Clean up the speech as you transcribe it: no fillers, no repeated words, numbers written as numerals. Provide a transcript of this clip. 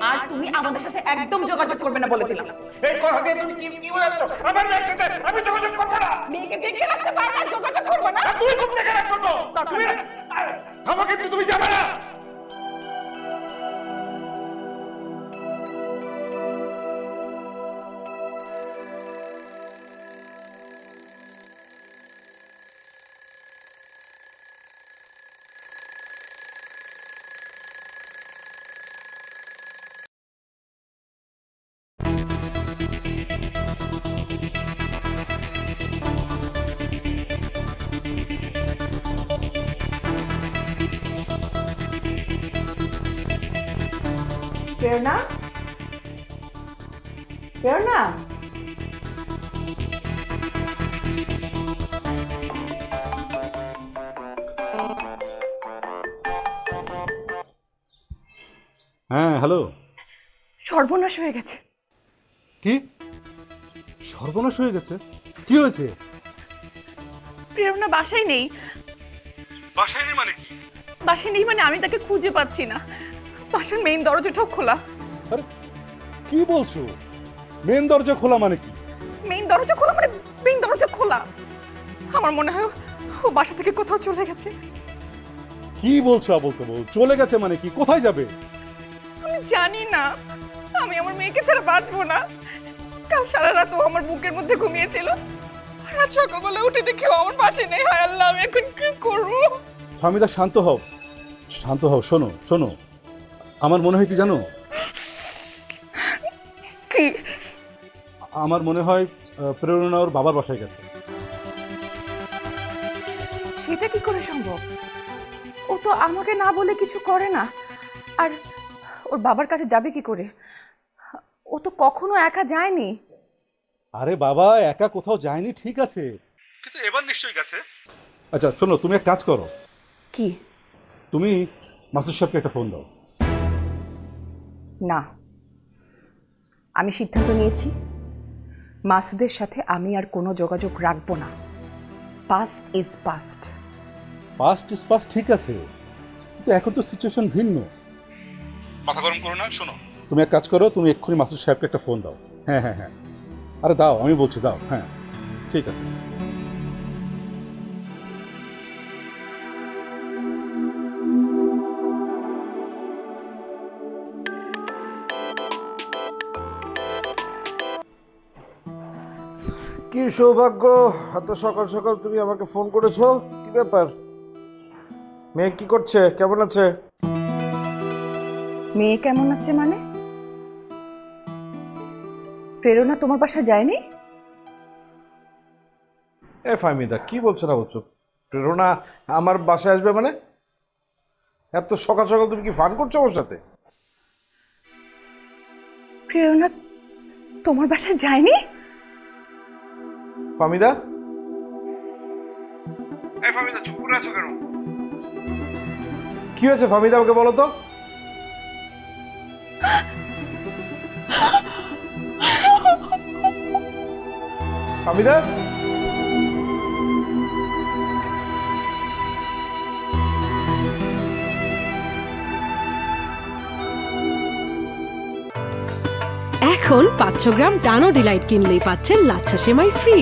আর তুমি আমাদের সাথে একদম যোগাযোগ করবে না বলে দিলাম। এই কথা দিয়ে তুমি কি বোঝাচ্ছ? আমার মেয়ের সাথে আমি যোগাযোগ করবো না। মেয়েকে দেখে রাখতে পারবে না, যোগাযোগ করবে না। তুমি খুব দেখে রাখছো তো। তুমি আমাকে তুমি যাবে না। প্রেরণা, প্রেরণা, হ্যাঁ হ্যালো। সর্বনাশ হয়ে গেছে। কি সর্বনাশ হয়ে গেছে? কি হয়েছে? প্রেরণা বাসায় নেই। বাসায় নেই মানে কি? বাসায় নেই মানে আমি তাকে খুঁজে পাচ্ছি না। বাসার মেইন দরজাটাও খোলা। আরে কি বলছো? মেন দরজা খোলা মানে কি? মেইন দরজা খোলা মানে মেইন দরজা খোলা। আমার মনে হয় ও বাসা থেকে কোথাও চলে গেছে। কি বলছো আবল তাবল? চলে গেছে মানে কি? কোথায় যাবে? আমি জানি না। আমি আমার মেয়েকে ছাড়া বাঁচবো না। কাল সারা রাত ও আমার বুকের মধ্যে ঘুমিয়েছিল। রাত সকালবেলা উঠে দেখি ও আমার পাশে নেই। হায় আল্লাহ, আমি এখন কি করবো? ফাহমিদা শান্ত হও, শান্ত হও। শোনো শোনো, আমার মনে হয় কি জানো? কি? আমার মনে হয় প্রেরণা ওর বাবার বাসায় গেছে। সেটা কি করে সম্ভব? ও তো আমাকে না বলে কিছু করে না। আর ওর বাবার কাছে যাবে কি করে? ও তো কখনো একা যায়নি। আরে বাবা, একা কোথাও যায়নি ঠিক আছে, কিন্তু এবার নিশ্চয়ই গেছে। আচ্ছা শোনো, তুমি এক কাজ করো। কি? তুমি মাসুদ সাহেবকে একটা ফোন দাও। না, আমি সিদ্ধান্ত নিয়েছি মাসুদের সাথে আমি আর কোনো যোগাযোগ রাখবো না। Past is past. Past is past ঠিক আছে, কিন্তু এখন তো সিচুয়েশন ভিন্ন। মাথা গরম করো না। শোনো, তুমি এক কাজ করো, তুমি এক্ষুনি মাসুদ সাহেবকে একটা ফোন দাও। হ্যাঁ হ্যাঁ হ্যাঁ, আরে দাও, আমি বলছি দাও। হ্যাঁ ঠিক আছে। কি সৌভাগ্য, এত সকাল সকাল তুমি আমাকে ফোন করেছো। কি ব্যাপার? মেয়ে কি করছে? কেমন আছে? মেয়ে কেমন আছে মানে? প্রেরণা তোমার বাসা যায়নি? এ ফাহমিদা, কি বলছো না বলছো? প্রেরণা আমার বাসায় আসবে মানে? এত সকাল সকাল তুমি কি ফান করছো ওর সাথে? প্রেরণা তোমার বাসায় যায়নি? ফাহমিদা, এই ফাহমিদা চুপ করে আছো কেন? কি হয়েছে ফাহমিদা, আমাকে বলো তো। ফাহমিদা, এখন 500 গ্রাম ডানো ডিলাইট কিনলেই পাচ্ছেন লাচ্ছা সেমাই ফ্রি।